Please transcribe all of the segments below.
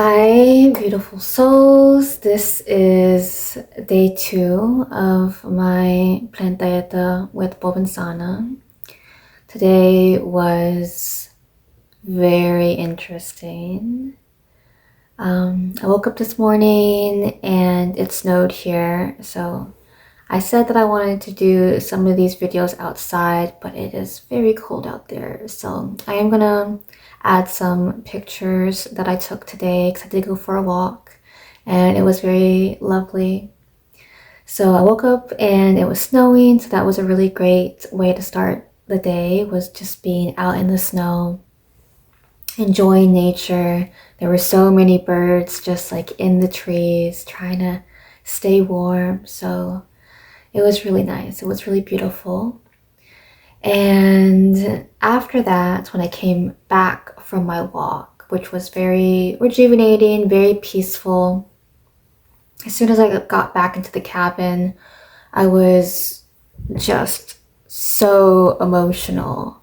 Hi, beautiful souls. This is day 2 of my plant dieta with Bobinsana. Today was very interesting. I woke up this morning and it snowed here, so I said that I wanted to do some of these videos outside, but it is very cold out there. So I am gonna add some pictures that I took today because I did go for a walk and it was very lovely. So I woke up and it was snowing, so that was a really great way to start the day, was just being out in the snow, enjoying nature. There were so many birds just like in the trees trying to stay warm. So it was really nice. It was really beautiful. And after that, when I came back from my walk, which was very rejuvenating, very peaceful, as soon as I got back into the cabin, I was just so emotional.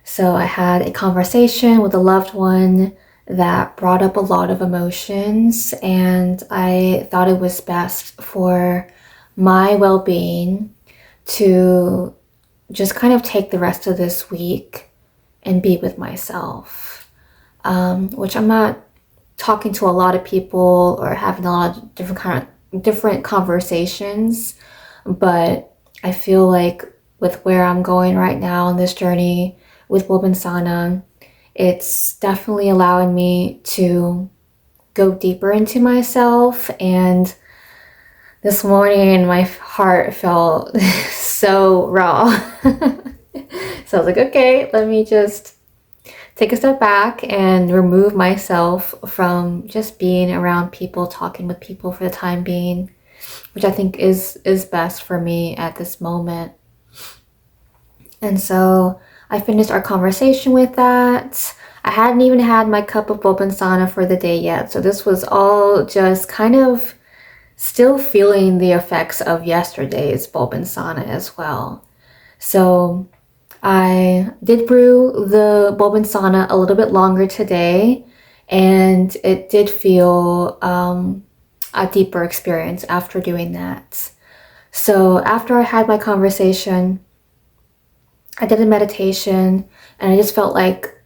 So I had a conversation with a loved one that brought up a lot of emotions, and I thought it was best for my well-being to just kind of take the rest of this week and be with myself, which I'm not talking to a lot of people or having a lot of different conversations, but I feel like with where I'm going right now on this journey with Bobinsana, it's definitely allowing me to go deeper into myself. And this morning, my heart felt so raw. So I was like, okay, let me just take a step back and remove myself from just being around people, talking with people for the time being, which I think is best for me at this moment. And so I finished our conversation with that. I hadn't even had my cup of Bobinsana for the day yet. So this was all just kind of still feeling the effects of yesterday's Bobinsana as well. So I did brew the Bobinsana a little bit longer today, and it did feel a deeper experience after doing that. So after I had my conversation, I did a meditation, and I just felt like,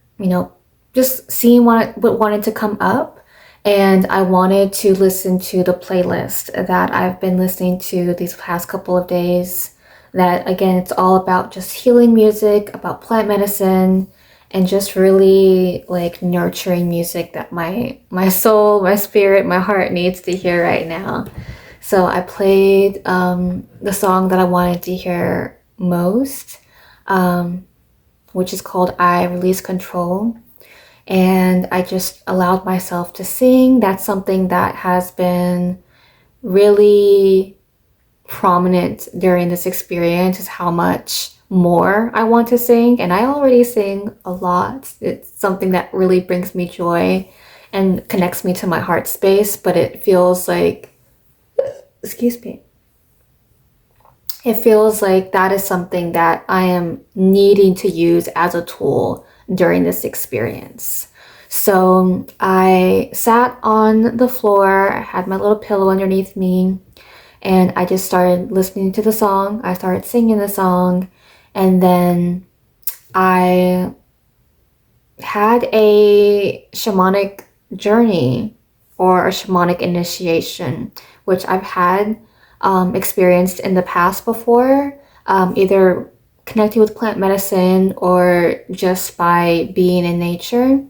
just seeing what wanted to come up. And I wanted to listen to the playlist that I've been listening to these past couple of days. That, again, it's all about just healing music, about plant medicine, and just really like nurturing music that my soul, my spirit, my heart needs to hear right now. So I played the song that I wanted to hear most, which is called I Release Control. And I just allowed myself to sing. That's something that has been really prominent during this experience, is how much more I want to sing. And I already sing a lot. It's something that really brings me joy and connects me to my heart space, but it feels like, excuse me, it feels like that is something that I am needing to use as a tool during this experience. So I sat on the floor, I had my little pillow underneath me, and I just started listening to the song. I started singing the song, and then I had a shamanic journey or a shamanic initiation, which I've had experienced in the past before, either connecting with plant medicine or just by being in nature.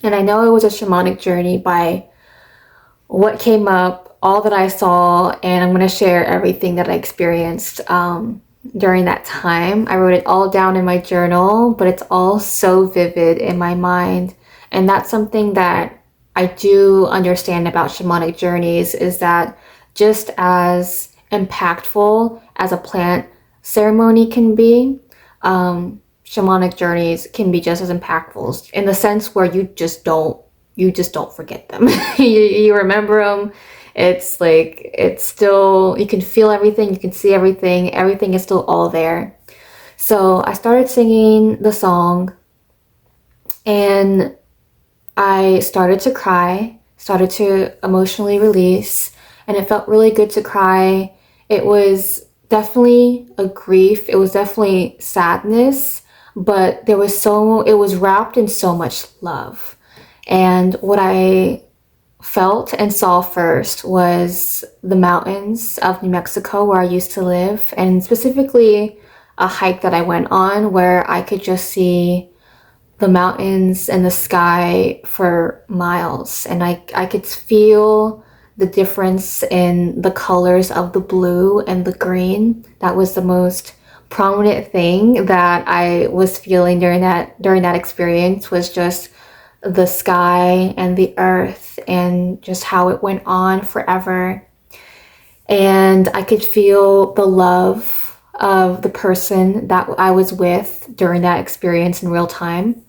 And I know it was a shamanic journey by what came up, all that I saw, and I'm going to share everything that I experienced during that time. I wrote it all down in my journal, but it's all so vivid in my mind. And that's something that I do understand about shamanic journeys, is that just as impactful as a plant ceremony can be, shamanic journeys can be just as impactful, in the sense where you just don't forget them. you remember them. It's like, it's still, you can feel everything, you can see everything is still all there. So I started singing the song, and I started to cry, started to emotionally release, and it felt really good to cry. It was definitely a grief, it was definitely sadness, but it was wrapped in so much love. And what I felt and saw first was the mountains of New Mexico where I used to live, and specifically a hike that I went on where I could just see the mountains and the sky for miles. And I could feel the difference in the colors of the blue and the green. That was the most prominent thing that I was feeling during that experience, was just the sky and the earth and just how it went on forever. And I could feel the love of the person that I was with during that experience in real time.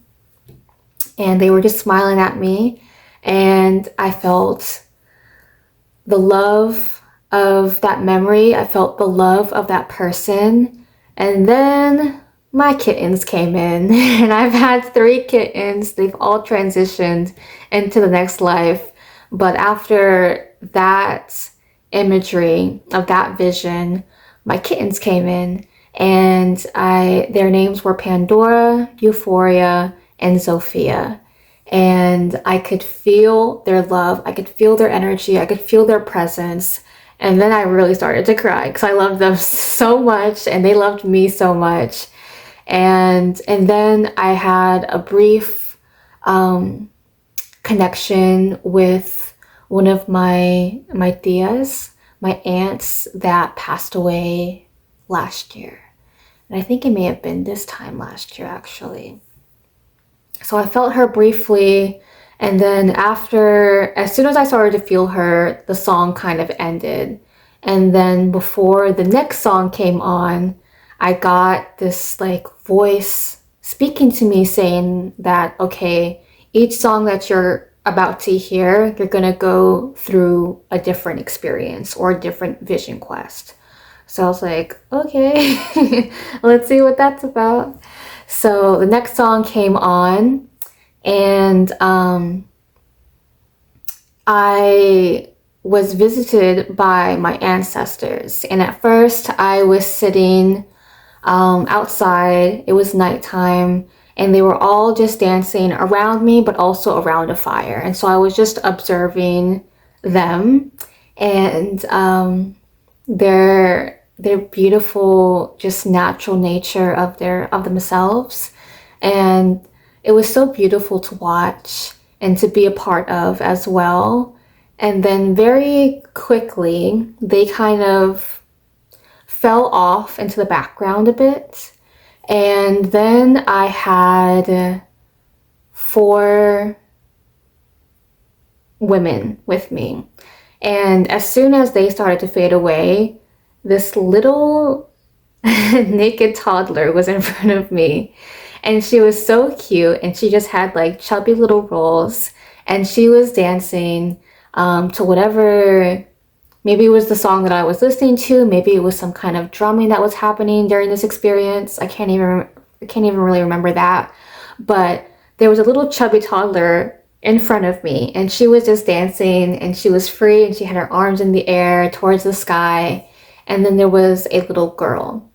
And they were just smiling at me. And I felt the love of that memory. I felt the love of that person. And then my kittens came in, and I've had 3 kittens. They've all transitioned into the next life. But after that imagery of that vision, my kittens came in, and their names were Pandora, Euphoria, and Sophia. And I could feel their love, I could feel their energy, I could feel their presence. And then I really started to cry because I loved them so much and they loved me so much. And then I had a brief connection with one of my tias, my aunts that passed away last year. And I think it may have been this time last year, actually. So I felt her briefly, and then as soon as I started to feel her, the song kind of ended. And then before the next song came on, I got this like voice speaking to me saying that, okay, each song that you're about to hear, you're gonna go through a different experience or a different vision quest. So I was like, okay, let's see what that's about. So the next song came on, and I was visited by my ancestors. And at first I was sitting outside. It was nighttime, and they were all just dancing around me, but also around a fire. And so I was just observing them, and their beautiful, just natural nature of themselves. And it was so beautiful to watch and to be a part of as well. And then very quickly, they kind of fell off into the background a bit. And then I had 4 women with me. And as soon as they started to fade away, this little naked toddler was in front of me. And she was so cute, and she just had like chubby little rolls, and she was dancing to whatever, maybe it was the song that I was listening to, maybe it was some kind of drumming that was happening during this experience. I can't even really remember that. But there was a little chubby toddler in front of me, and she was just dancing, and she was free, and she had her arms in the air towards the sky. And then there was a little girl.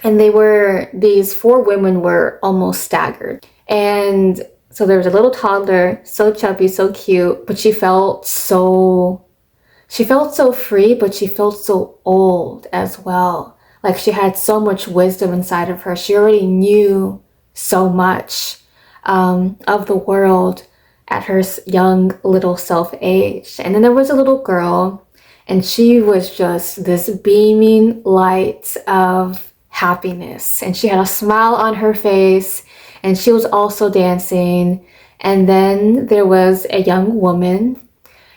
And these 4 women were almost staggered. And so there was a little toddler, so chubby, so cute, but she felt so free, but she felt so old as well. Like she had so much wisdom inside of her. She already knew so much of the world at her young little self age. And then there was a little girl, and she was just this beaming light of happiness, and she had a smile on her face, and she was also dancing. And then there was a young woman,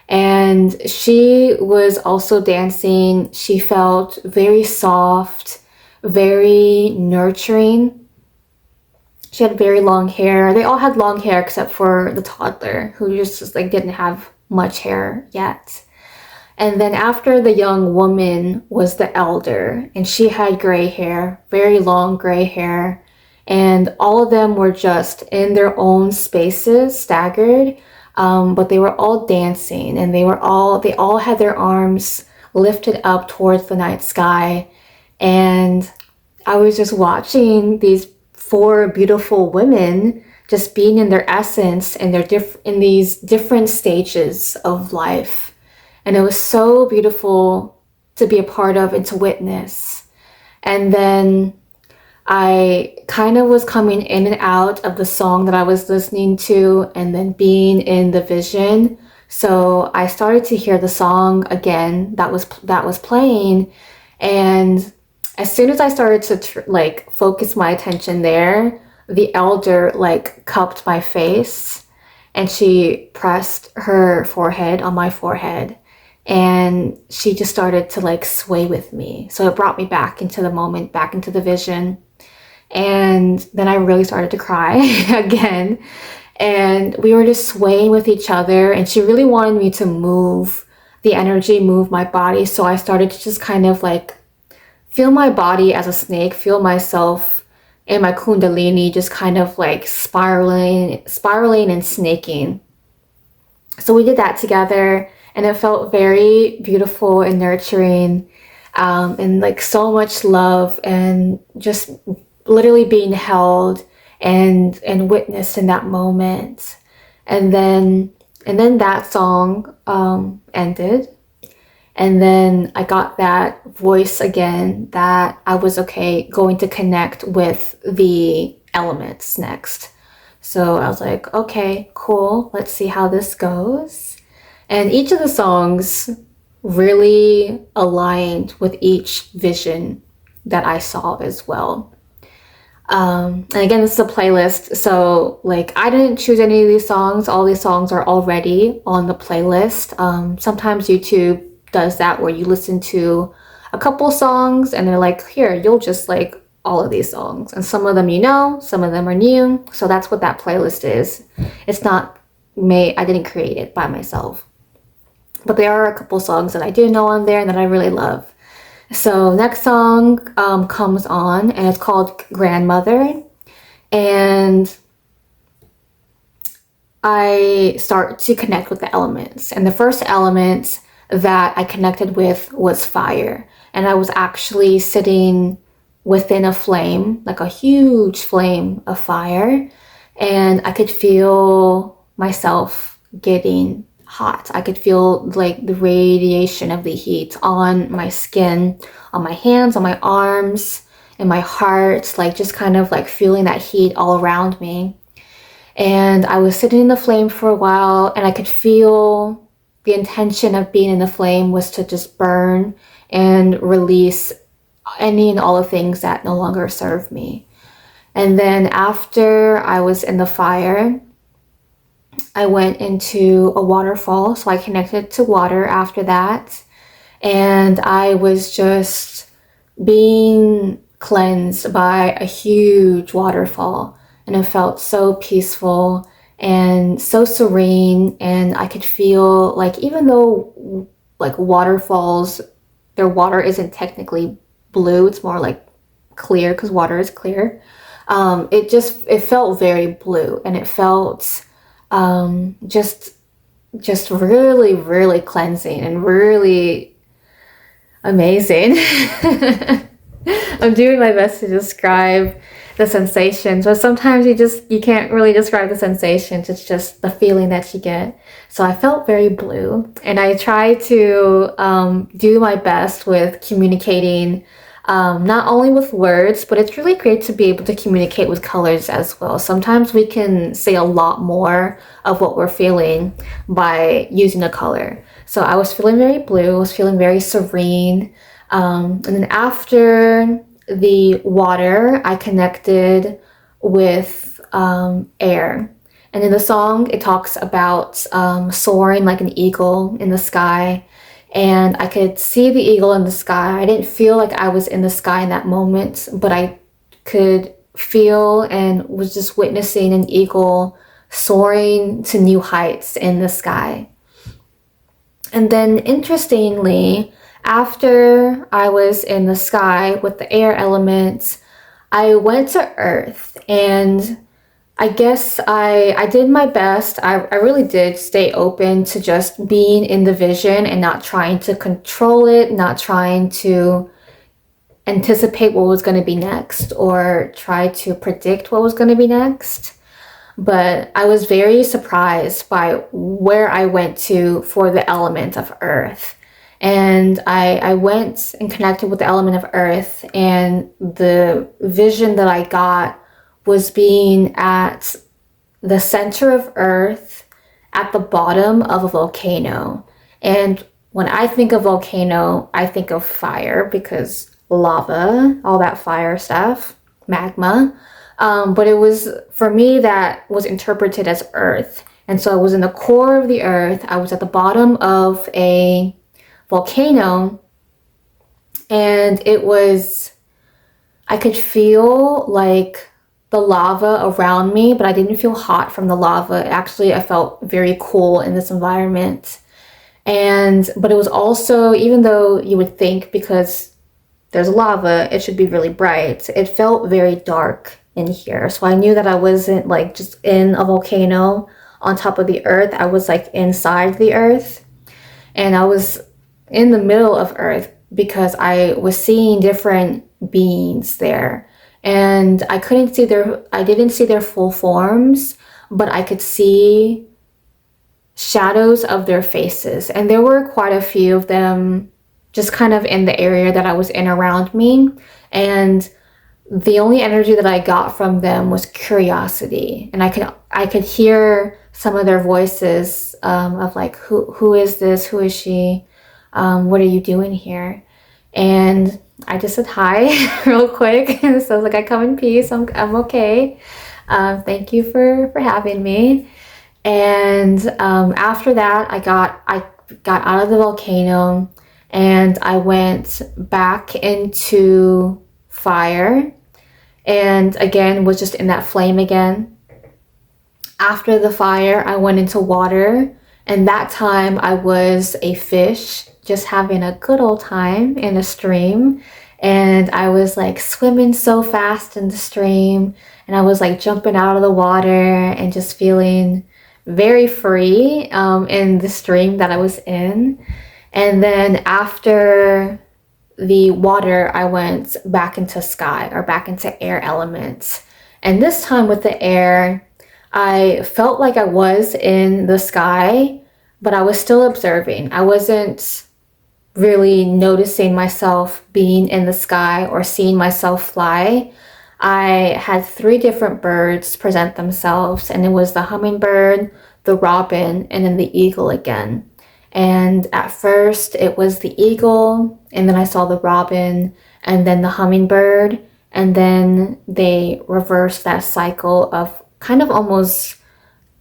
and she was also dancing. She felt very soft, very nurturing. She had very long hair. They all had long hair except for the toddler, who just like didn't have much hair yet. And then after the young woman was the elder, and she had gray hair, very long gray hair. and all of them were just in their own spaces, staggered, but they were all dancing, and they all had their arms lifted up towards the night sky. And I was just watching these four beautiful women just being in their essence and in these different stages of life. And it was so beautiful to be a part of and to witness. And then I kind of was coming in and out of the song that I was listening to and then being in the vision. So I started to hear the song again that was playing, and as soon as I started to like focus my attention there, the elder like cupped my face and she pressed her forehead on my forehead, and she just started to like sway with me. So it brought me back into the moment, back into the vision. And then I really started to cry again. And we were just swaying with each other. And she really wanted me to move the energy, move my body. So I started to just kind of like feel my body as a snake, feel myself in my kundalini just kind of like spiraling and snaking. So we did that together, and it felt very beautiful and nurturing, and like so much love, and just literally being held and witnessed in that moment. And then that song ended, and then I got that voice again that I was okay going to connect with the elements next. So I was like, okay, cool, let's see how this goes. And each of the songs really aligned with each vision that I saw as well. And again, this is a playlist, so like I didn't choose any of these songs. All these songs are already on the playlist. Sometimes YouTube does that where you listen to a couple songs and they're like, here, you'll just like all of these songs. And some of them you know, some of them are new. So that's what that playlist is. It's not made, I didn't create it by myself. But there are a couple songs that I do know on there and that I really love. So next song comes on, and it's called Grandmother. And I start to connect with the elements. And the first element that I connected with was fire. And I was actually sitting within a flame, like a huge flame of fire. And I could feel myself getting hot. I could feel like the radiation of the heat on my skin, on my hands, on my arms, and my heart, like just kind of like feeling that heat all around me. And I was sitting in the flame for a while, and I could feel the intention of being in the flame was to just burn and release any and all the things that no longer serve me. And then after I was in the fire, I went into a waterfall, so I connected to water after that. And I was just being cleansed by a huge waterfall. And it felt so peaceful and so serene. And I could feel like, even though like waterfalls, their water isn't technically blue, it's more like clear because water is clear. It felt very blue, and it felt just really, really cleansing and really amazing. I'm doing my best to describe the sensations, but sometimes you can't really describe the sensations. It's just the feeling that you get. So I felt very blue, and I try to do my best with communicating, not only with words, but it's really great to be able to communicate with colors as well. Sometimes we can say a lot more of what we're feeling by using a color. So I was feeling very blue, I was feeling very serene. And then after the water, I connected with air. And in the song, it talks about soaring like an eagle in the sky. And I could see the eagle in the sky. I didn't feel like I was in the sky in that moment, but I could feel and was just witnessing an eagle soaring to new heights in the sky. And then interestingly, after I was in the sky with the air elements, I went to Earth, and I guess I did my best. I really did stay open to just being in the vision and not trying to control it, not trying to anticipate what was going to be next or try to predict what was going to be next. But I was very surprised by where I went to for the element of Earth. And I went and connected with the element of Earth, and the vision that I got was being at the center of Earth at the bottom of a volcano. And when I think of volcano, I think of fire because lava, all that fire stuff, magma. But it was, for me, that was interpreted as Earth. And so I was in the core of the Earth. I was at the bottom of a volcano. And it was, I could feel like the lava around me, but I didn't feel hot from the lava. Actually, I felt very cool in this environment. But it was also, even though you would think because there's lava, it should be really bright, it felt very dark in here. So I knew that I wasn't like just in a volcano on top of the earth. I was like inside the earth, and I was in the middle of earth because I was seeing different beings there. And I didn't see their full forms, but I could see shadows of their faces. And there were quite a few of them just kind of in the area that I was in around me. And the only energy that I got from them was curiosity. And I could hear some of their voices of like, who is this? Who is she? What are you doing here? And I just said hi real quick. So I was like, I come in peace. I'm okay. Thank you for having me. And after that, I got out of the volcano, and I went back into fire, and again was just in that flame again. After the fire, I went into water, and that time I was a fish, just having a good old time in a stream. And I was like swimming so fast in the stream, and I was like jumping out of the water and just feeling very free in the stream that I was in. And then after the water, I went back into sky, or back into air elements. And this time with the air, I felt like I was in the sky, but I was still observing. I wasn't really noticing myself being in the sky or seeing myself fly. I had 3 different birds present themselves, and it was the hummingbird, the robin, and then the eagle again. And at first it was the eagle, and then I saw the robin, and then the hummingbird, and then they reversed that cycle of kind of almost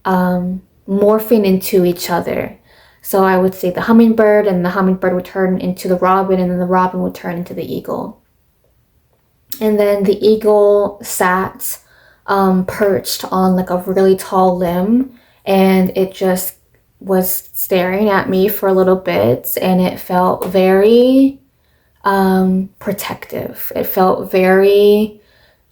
morphing into each other. So I would say the hummingbird, and the hummingbird would turn into the robin, and then the robin would turn into the eagle. And then the eagle sat perched on like a really tall limb, and it just was staring at me for a little bit, and it felt very protective. It felt very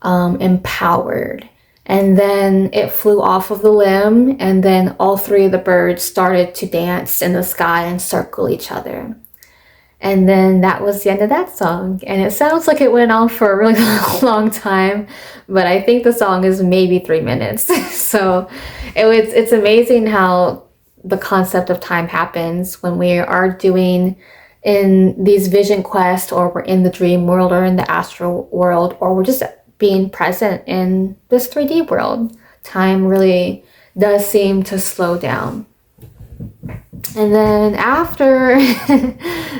empowered. And then it flew off of the limb, and then all 3 of the birds started to dance in the sky and circle each other. And then that was the end of that song. And it sounds like it went on for a really long time, but I think the song is maybe 3 minutes. So it's amazing how the concept of time happens when we are doing in these vision quests, or we're in the dream world, or in the astral world, or we're just being present in this 3D world. Time really does seem to slow down. And then after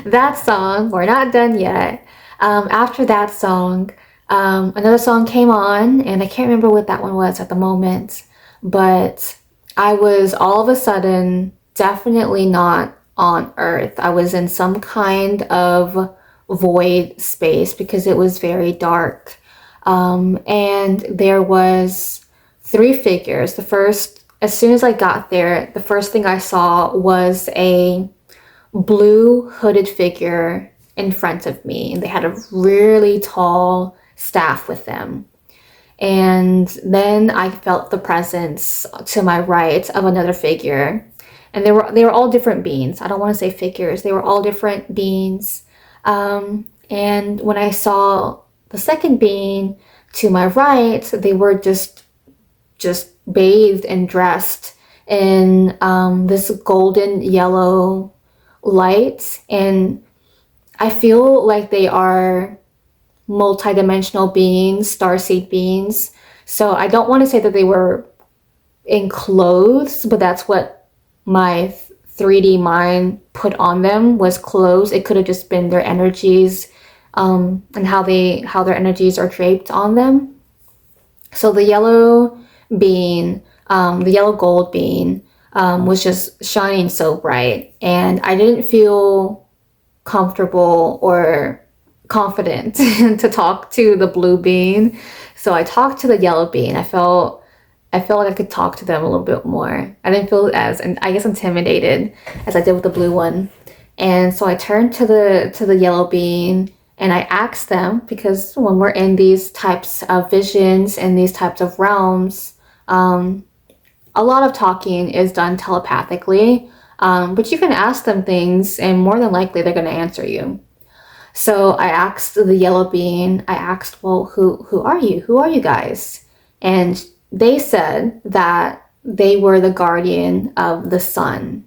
that song, we're not done yet. After that song, another song came on, and I can't remember what that one was at the moment, but I was all of a sudden definitely not on Earth. I was in some kind of void space because it was very dark. And there was 3 figures. The first, as soon as I got there, the first thing I saw was a blue hooded figure in front of me. And they had a really tall staff with them. And then I felt the presence to my right of another figure. And they were all different beings. I don't want to say figures. They were all different beings. And when I saw the second being to my right, they were just bathed and dressed in this golden yellow light. And I feel like they are multidimensional beings, starseed beings. So I don't want to say that they were in clothes, but that's what my 3D mind put on them, was clothes. It could have just been their energies, and how their energies are draped on them. So the yellow being, the yellow gold being, was just shining so bright, and I didn't feel comfortable or confident to talk to the blue bean. So I talked to the yellow bean. I felt like I could talk to them a little bit more. I didn't feel as, and I guess, intimidated as I did with the blue one. And so I turned to the yellow bean and I asked them, because when we're in these types of visions and these types of realms, a lot of talking is done telepathically, but you can ask them things and more than likely they're going to answer you. So I asked the yellow bean, I asked, well, who are you? Who are you guys? And they said that they were the guardian of the sun.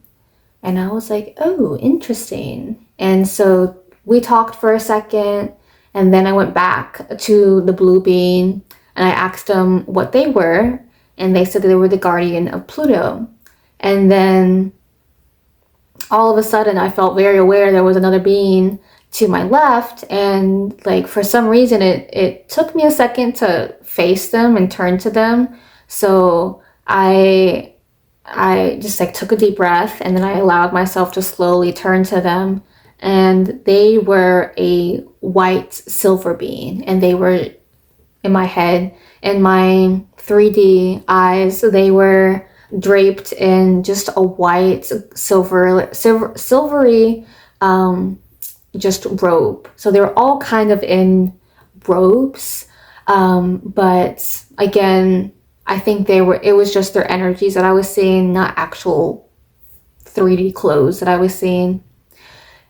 And I was like, oh, interesting. And so we talked for a second, and then I went back to the blue bean and I asked them what they were, and they said that they were the guardian of Pluto. And then all of a sudden I felt very aware there was another being to my left, and like for some reason it took me a second to face them and turn to them. So I just like took a deep breath, and then I allowed myself to slowly turn to them, and they were a white silver being, and they were in my head, in my 3D eyes, they were draped in just a white silvery just robe. So they were all kind of in robes, but again, I think it was just their energies that I was seeing, not actual 3D clothes that I was seeing.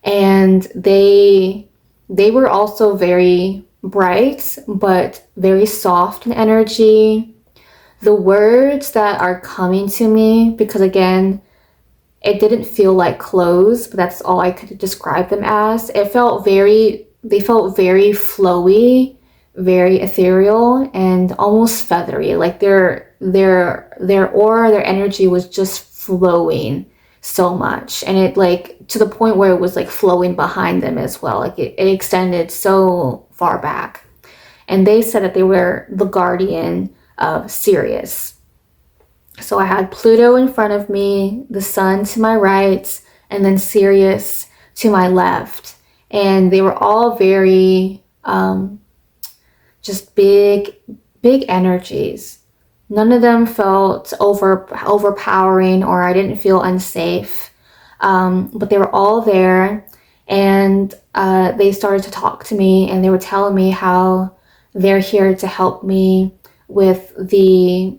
And they were also very bright, but very soft in energy. The words that are coming to me, because again, it didn't feel like clothes, but that's all I could describe them as. They felt very flowy, very ethereal, and almost feathery. Like their aura, their energy was just flowing so much, and it like to the point where it was like flowing behind them as well. Like it extended so far back. And they said that they were the guardian of Sirius. So I had Pluto in front of me, the sun to my right, and then Sirius to my left. And they were all very just big energies. None of them felt overpowering, or I didn't feel unsafe. But they were all there, and they started to talk to me, and they were telling me how they're here to help me with the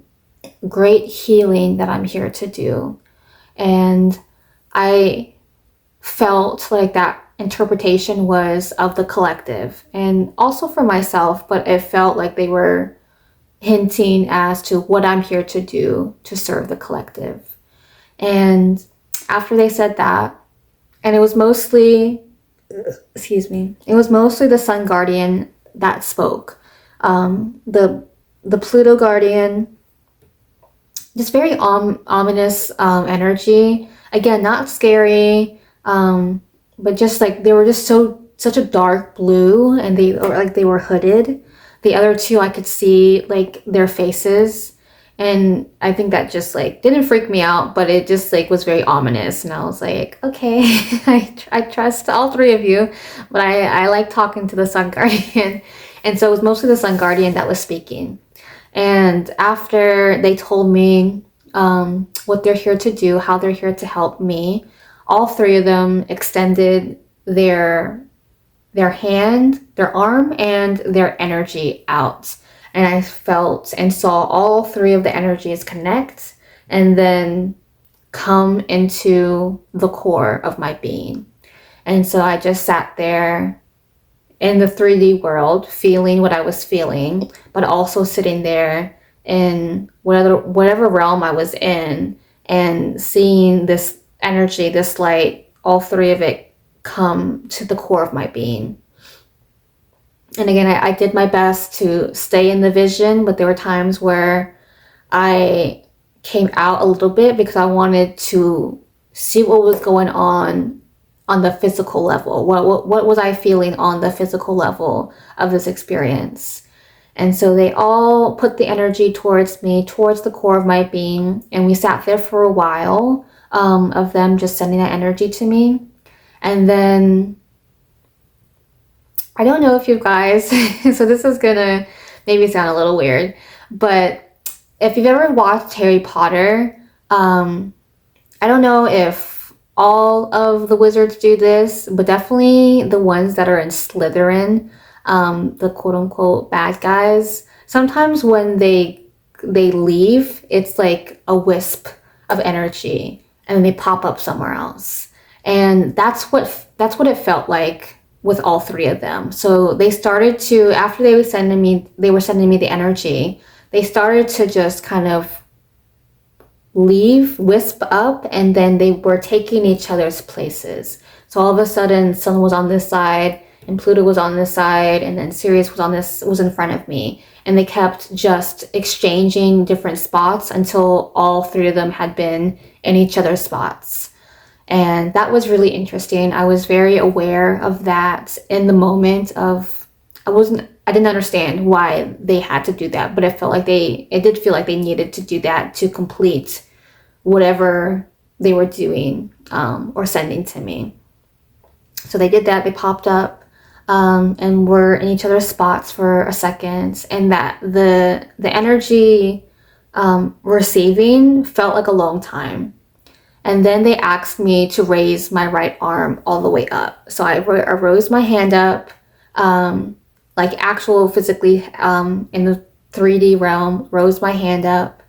great healing that I'm here to do. And I felt like that interpretation was of the collective and also for myself, but it felt like they were hinting as to what I'm here to do to serve the collective. And after they said that, and it was mostly the sun guardian that spoke. The Pluto guardian, just very ominous energy. Again, not scary, but just like they were just such a dark blue, and they were hooded. The other two, I could see like their faces, and I think that just like didn't freak me out, but it just like was very ominous. And I was like, okay, I trust all three of you, but I like talking to the sun guardian. And so it was mostly the sun guardian that was speaking. And after they told me what they're here to do, how they're here to help me, all three of them extended their their hand, their arm, and their energy out. And I felt and saw all three of the energies connect and then come into the core of my being. And so I just sat there in the 3D world, feeling what I was feeling, but also sitting there in whatever realm I was in and seeing this energy, this light, all three of it come to the core of my being. And again, I did my best to stay in the vision, but there were times where I came out a little bit because I wanted to see what was going on the physical level. What was I feeling on the physical level of this experience? And so they all put the energy towards me, towards the core of my being, and we sat there for a while of them just sending that energy to me. And then I don't know if you guys, so this is gonna maybe sound a little weird, but if you've ever watched Harry Potter, I don't know if all of the wizards do this, but definitely the ones that are in Slytherin, the quote unquote bad guys, sometimes when they leave, it's like a wisp of energy and then they pop up somewhere else. And that's what it felt like with all three of them. So they started to, after they were sending me the energy, they started to just kind of leave, wisp up, and then they were taking each other's places. So all of a sudden, Sun was on this side, and Pluto was on this side, and then Sirius was in front of me. And they kept just exchanging different spots until all three of them had been in each other's spots. And that was really interesting. I was very aware of that in the moment of, I didn't understand why they had to do that, but it did feel like they needed to do that to complete whatever they were doing or sending to me. So they did that, they popped up and were in each other's spots for a second, and that the energy receiving felt like a long time. And then they asked me to raise my right arm all the way up. So I rose my hand up, like actual physically in the 3D realm, rose my hand up.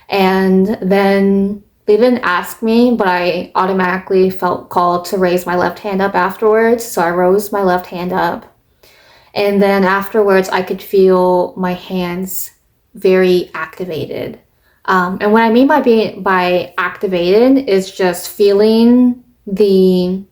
And then they didn't ask me, but I automatically felt called to raise my left hand up afterwards. So I rose my left hand up. And then afterwards, I could feel my hands very activated. And what I mean by activated is just feeling the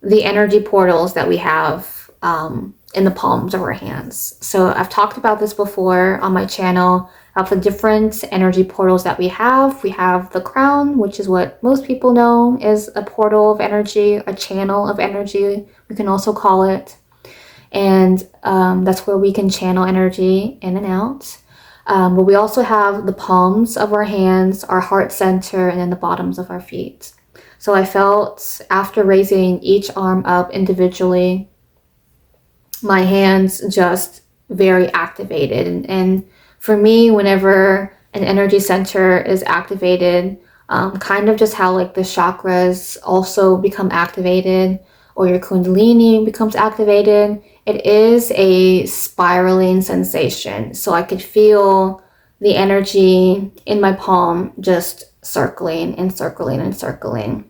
energy portals that we have in the palms of our hands. So I've talked about this before on my channel of the different energy portals that we have. We have the crown, which is what most people know is a portal of energy, a channel of energy, we can also call it. And that's where we can channel energy in and out. But we also have the palms of our hands, our heart center, and then the bottoms of our feet. So I felt after raising each arm up individually, my hands just very activated. And for me, whenever an energy center is activated, kind of just how like the chakras also become activated, or your kundalini becomes activated, it is a spiraling sensation. So I could feel the energy in my palm just circling and circling and circling.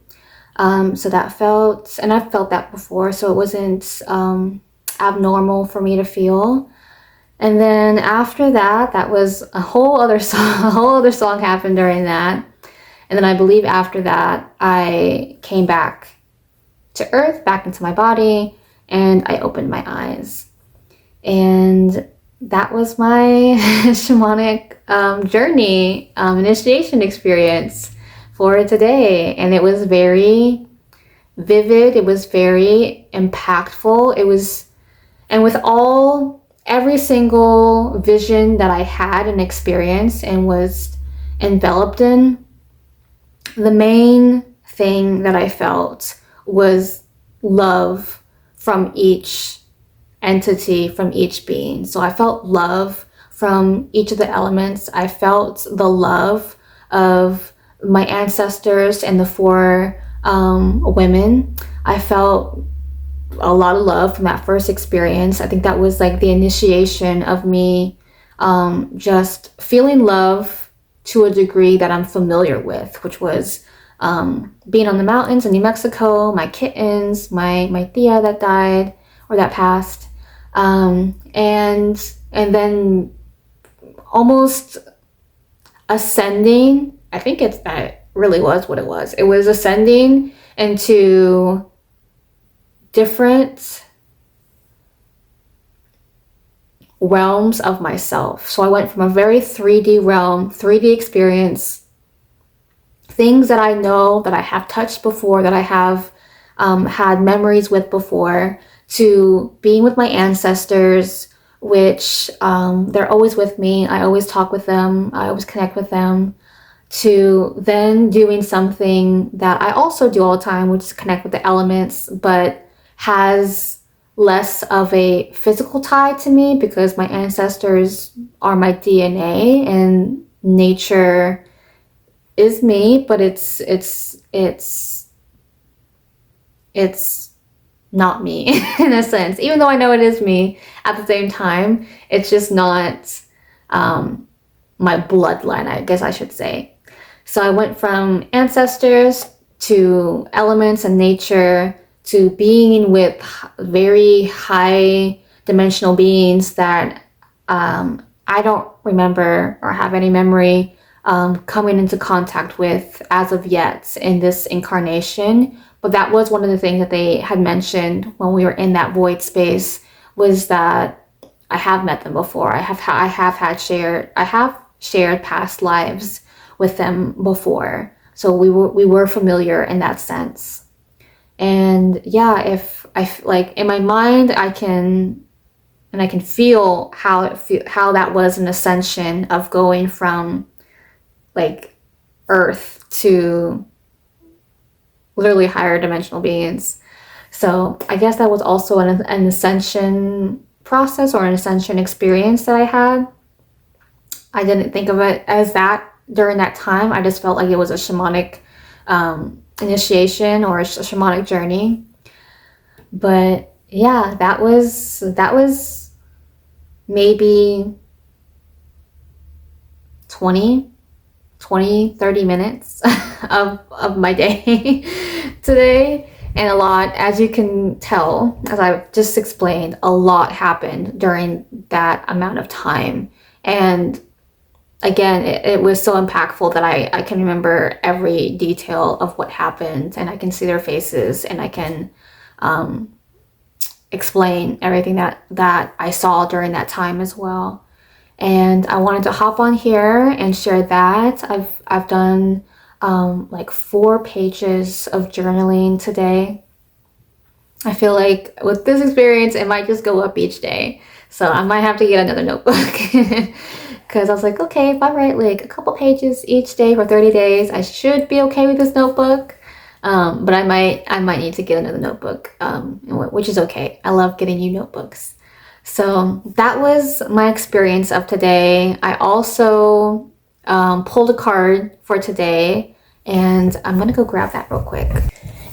So that felt, and I've felt that before, so it wasn't abnormal for me to feel. And then after that, that was a whole other song happened during that. And then I believe after that, I came back to earth, back into my body, and I opened my eyes. And that was my shamanic journey, initiation experience for today. And it was very vivid. It was very impactful. It was, and with every single vision that I had and experienced and was enveloped in, the main thing that I felt was love from each entity, from each being. So I felt love from each of the elements. I felt the love of my ancestors and the four women. I felt a lot of love from that first experience. I think that was like the initiation of me just feeling love to a degree that I'm familiar with, which was being on the mountains in New Mexico, my kittens, my tia that died or that passed, and then almost ascending. I think that really was what it was. It was ascending into different realms of myself. So I went from a very 3D realm, 3D experience, things that I know that I have touched before, that I have had memories with before, to being with my ancestors, which they're always with me. I always talk with them. I always connect with them. To then doing something that I also do all the time, which is connect with the elements, but has less of a physical tie to me because my ancestors are my DNA and nature is me, but it's not me in a sense. Even though I know it is me, at the same time, it's just not my bloodline, I guess I should say. So I went from ancestors to elements and nature to being with very high dimensional beings that I don't remember or have any memory coming into contact with as of yet in this incarnation. But that was one of the things that they had mentioned when we were in that void space, was that I have met them before. I have shared past lives with them before. So we were familiar in that sense. And yeah, if I like in my mind, I can feel how that was an ascension of going from like Earth to literally higher dimensional beings. So I guess that was also an ascension process or an ascension experience that I had. I didn't think of it as that during that time. I just felt like it was a shamanic initiation or a shamanic journey. But yeah, that was maybe 20, 30 minutes of my day today. And a lot, as you can tell, as I've just explained, a lot happened during that amount of time. And again, it was so impactful that I can remember every detail of what happened, and I can see their faces, and I can explain everything that I saw during that time as well. And I wanted to hop on here and share that. I've done like 4 pages of journaling today. I feel like with this experience, it might just go up each day. So I might have to get another notebook. Because I was like, okay, if I write like a couple pages each day for 30 days, I should be okay with this notebook. But I might need to get another notebook, which is okay. I love getting new notebooks. So that was my experience of today. I also pulled a card for today, and I'm gonna go grab that real quick.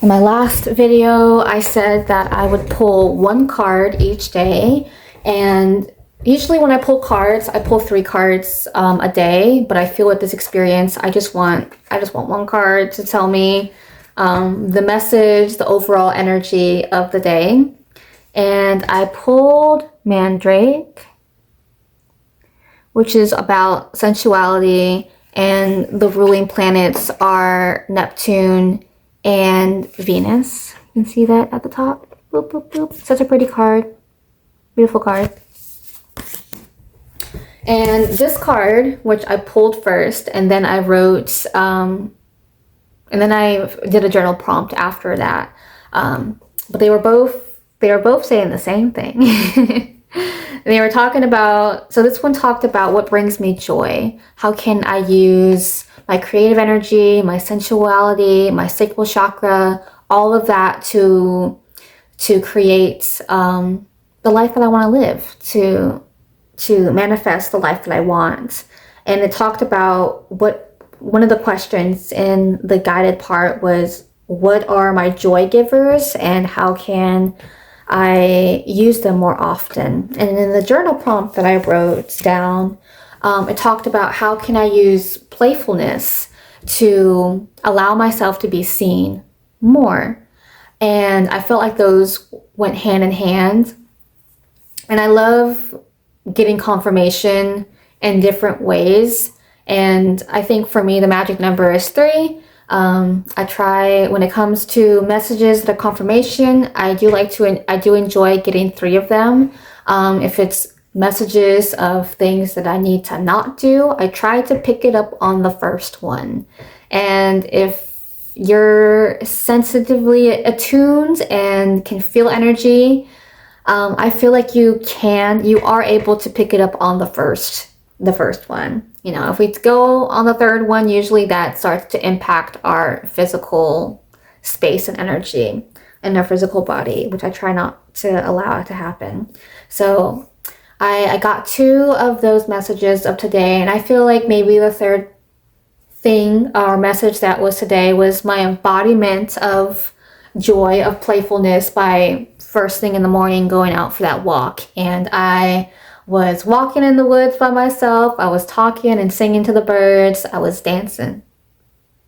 In my last video, I said that I would pull 1 card each day, and usually when I pull cards, I pull 3 cards a day, but I feel with this experience, I just want 1 card to tell me the message, the overall energy of the day. And I pulled Mandrake, which is about sensuality, and the ruling planets are Neptune and Venus. You can see that at the top. Boop, boop, boop. Such a pretty card. Beautiful card. And this card, which I pulled first, and then I wrote, and then I did a journal prompt after that. But they were both saying the same thing. They were talking about, so this one talked about what brings me joy. How can I use my creative energy, my sensuality, my sacral chakra, all of that to create the life that I want to live, to manifest the life that I want. And it talked about one of the questions in the guided part was, what are my joy givers, and how can I use them more often. And in the journal prompt that I wrote down, it talked about how can I use playfulness to allow myself to be seen more. And I felt like those went hand in hand. And I love getting confirmation in different ways. And I think for me, the magic number is 3. I try, when it comes to messages that are confirmation, I do enjoy getting 3 of them. If it's messages of things that I need to not do, I try to pick it up on the first one. And if you're sensitively attuned and can feel energy, I feel like you are able to pick it up on the first one. You know, if we go on the third one, usually that starts to impact our physical space and energy in our physical body, which I try not to allow it to happen. So I got 2 of those messages of today, and I feel like maybe the third thing or message that was today was my embodiment of joy, of playfulness, by first thing in the morning going out for that walk. And I was walking in the woods by myself. I was talking and singing to the birds. I was dancing.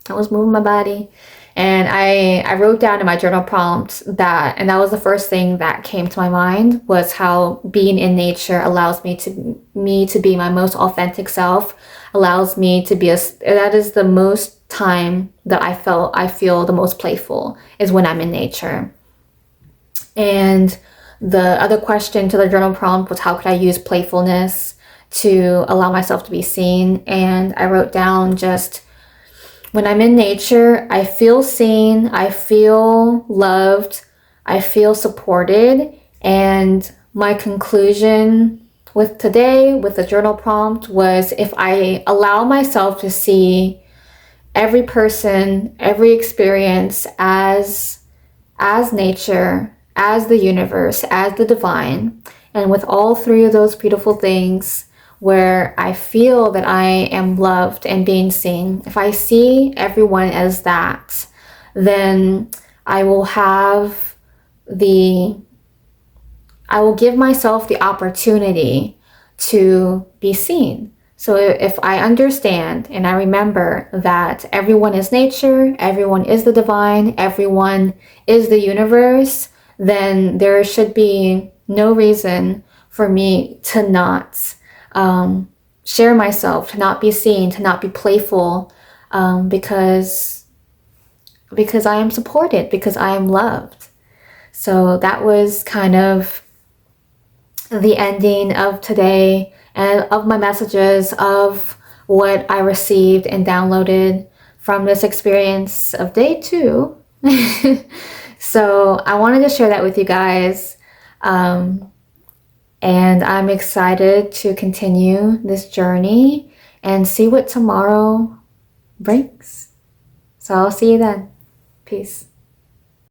I was moving my body. And I wrote down in my journal prompt that, and that was the first thing that came to my mind, was how being in nature allows me to be my most authentic self, allows me to be that is the most time that I feel the most playful, is when I'm in nature. And the other question to the journal prompt was, how could I use playfulness to allow myself to be seen? And I wrote down, just when I'm in nature, I feel seen, I feel loved, I feel supported. And my conclusion with today, with the journal prompt, was if I allow myself to see every person, every experience as nature, as the universe, as the divine, and with all 3 of those beautiful things where I feel that I am loved and being seen, if I see everyone as that, then I will give myself the opportunity to be seen. So if I understand and I remember that everyone is nature, everyone is the divine, everyone is the universe, then there should be no reason for me to not share myself, to not be seen, to not be playful, because I am supported, because I am loved. So that was kind of the ending of today, and of my messages, of what I received and downloaded from this experience of day 2. So I wanted to share that with you guys. And I'm excited to continue this journey and see what tomorrow brings. So I'll see you then. Peace.